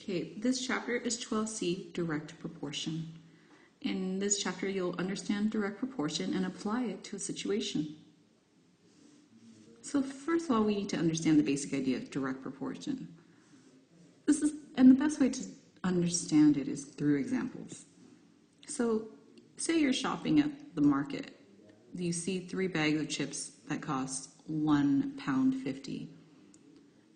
Okay, this chapter is 12C, direct proportion. In this chapter, you'll understand direct proportion and apply it to a situation. So first of all, we need to understand the basic idea of direct proportion. And the best way to understand it is through examples. So say you're shopping at the market. You see 3 bags of chips that cost £1.50.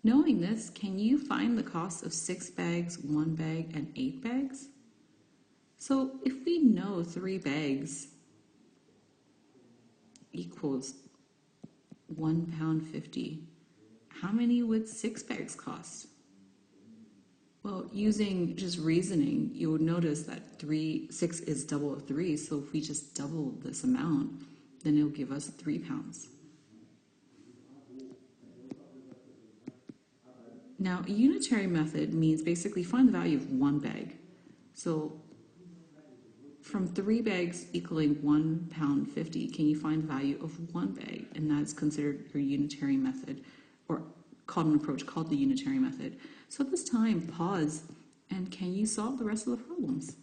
Knowing this, can you find the cost of 6 bags, 1 bag, and 8 bags? So if we know 3 bags equals £1.50, how many would 6 bags cost? Well, using just reasoning, you would notice that 6 is double of 3, so if we just double this amount, then it'll give us 3 pounds. Now, a unitary method means basically find the value of 1 bag. So from 3 bags equaling £1.50, can you find the value of 1 bag? And that's considered your unitary method, or called an approach called the unitary method. So at this time, pause, and can you solve the rest of the problems?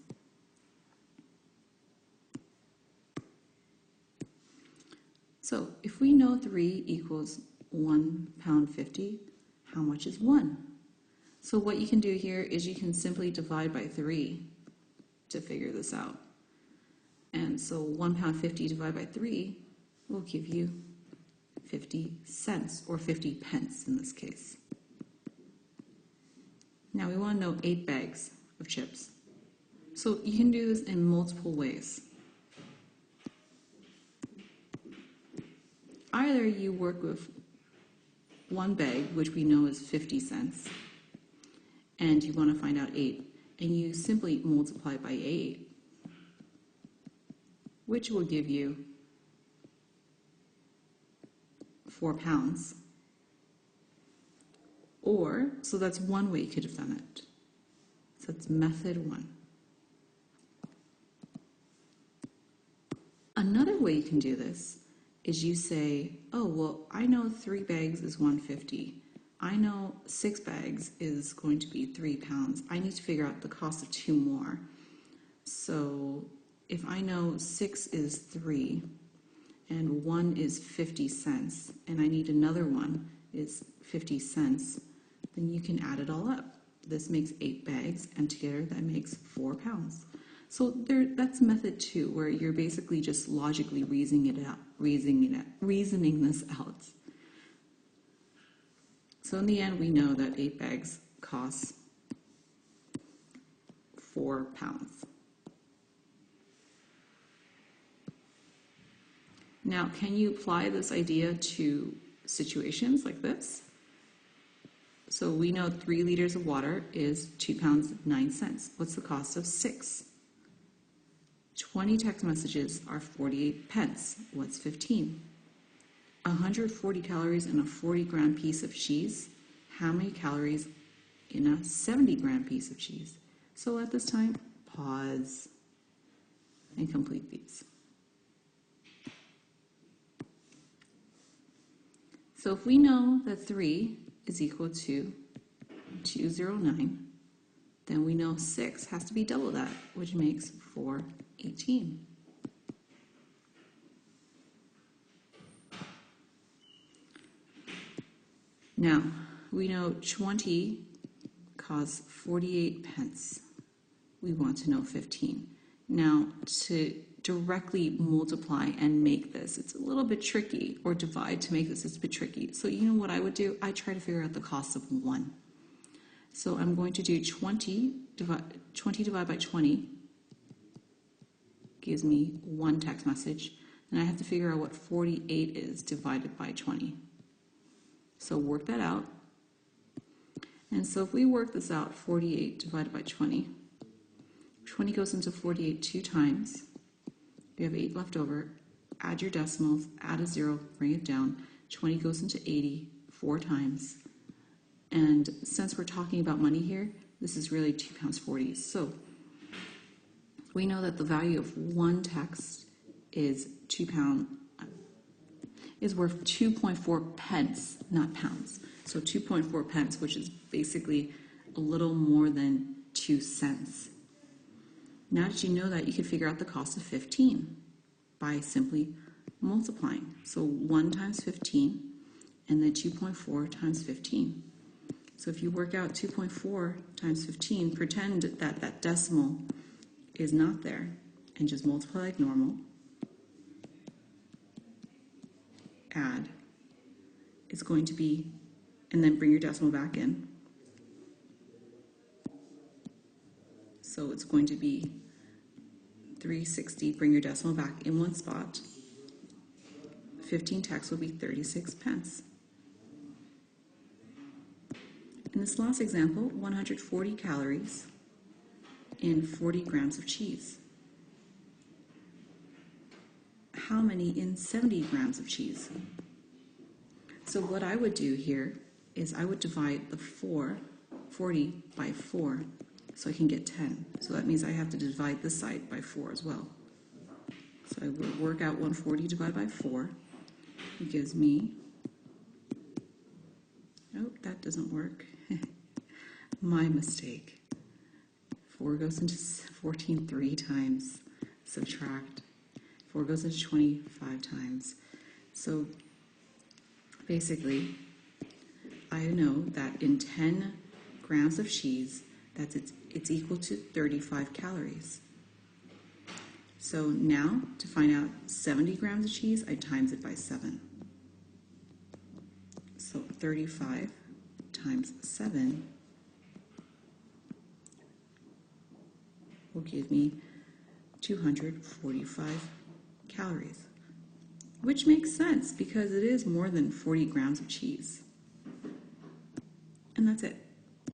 So if we know 3 equals £1.50, how much is 1? So what you can do here is you can simply divide by 3 to figure this out. And so £1.50 divided by 3 will give you 50 cents, or 50 pence in this case. Now we want to know 8 bags of chips. So you can do this in multiple ways. Either you work with 1 bag, which we know is 50 cents, and you want to find out 8, and you simply multiply by 8, which will give you 4 pounds. Or, so that's one way you could have done it. So that's method 1. Another way you can do this is you say, oh, well, I know 3 bags is £1.50. I know 6 bags is going to be 3 pounds. I need to figure out the cost of 2 more. So if I know 6 is 3 and 1 is 50 cents, and I need another one is 50 cents, then you can add it all up. This makes 8 bags, and together that makes 4 pounds. So that's method 2, where you're basically just logically reasoning this out. So in the end, we know that 8 bags costs 4 pounds. Now, can you apply this idea to situations like this? So we know 3 liters of water is 2 pounds 9 cents. What's the cost of 6? 20 text messages are 48 pence. What's 15? 140 calories in a 40-gram piece of cheese. How many calories in a 70-gram piece of cheese? So at this time, pause and complete these. So if we know that 3 is equal to 209, then we know 6 has to be double that, which makes 418. Now, we know 20 costs 48 pence. We want to know 15. Now, to directly multiply and make this, it's a little bit tricky, or divide to make this, it's a bit tricky. So you know what I would do? I try to figure out the cost of 1. So I'm going to do 20 divided by 20 gives me 1 text message, and I have to figure out what 48 is divided by 20. So work that out. And so if we work this out, 48 divided by 20, 20 goes into 48 2 times. You have 8 left over. Add your decimals, add a 0, bring it down. 20 goes into 80 4 times. And since we're talking about money here, this is really 2 pounds 40. So we know that the value of 1 text is worth 2.4 pence, not pounds. So 2.4 pence, which is basically a little more than 2 cents. Now that you know that, you can figure out the cost of 15 by simply multiplying. So 1 times 15 and then 2.4 times 15. So if you work out 2.4 times 15, pretend that that decimal is not there and just multiply like normal. Add. It's going to be, and then bring your decimal back in. So it's going to be 360, bring your decimal back in one spot. 15 tax will be 36 pence. In this last example, 140 calories in 40 grams of cheese. How many in 70 grams of cheese? So what I would do here is I would divide the 40 by 4 so I can get 10. So that means I have to divide this side by 4 as well. So I will work out 140 divided by 4. It gives me, oh, that doesn't work. My mistake. 4 goes into 14 3 times. Subtract. 4 goes into 25 times. So basically, I know that in 10 grams of cheese, it's equal to 35 calories. So now, to find out 70 grams of cheese, I times it by 7. So 35 times 7 will give me 245 calories, which makes sense because it is more than 40 grams of cheese. And that's it.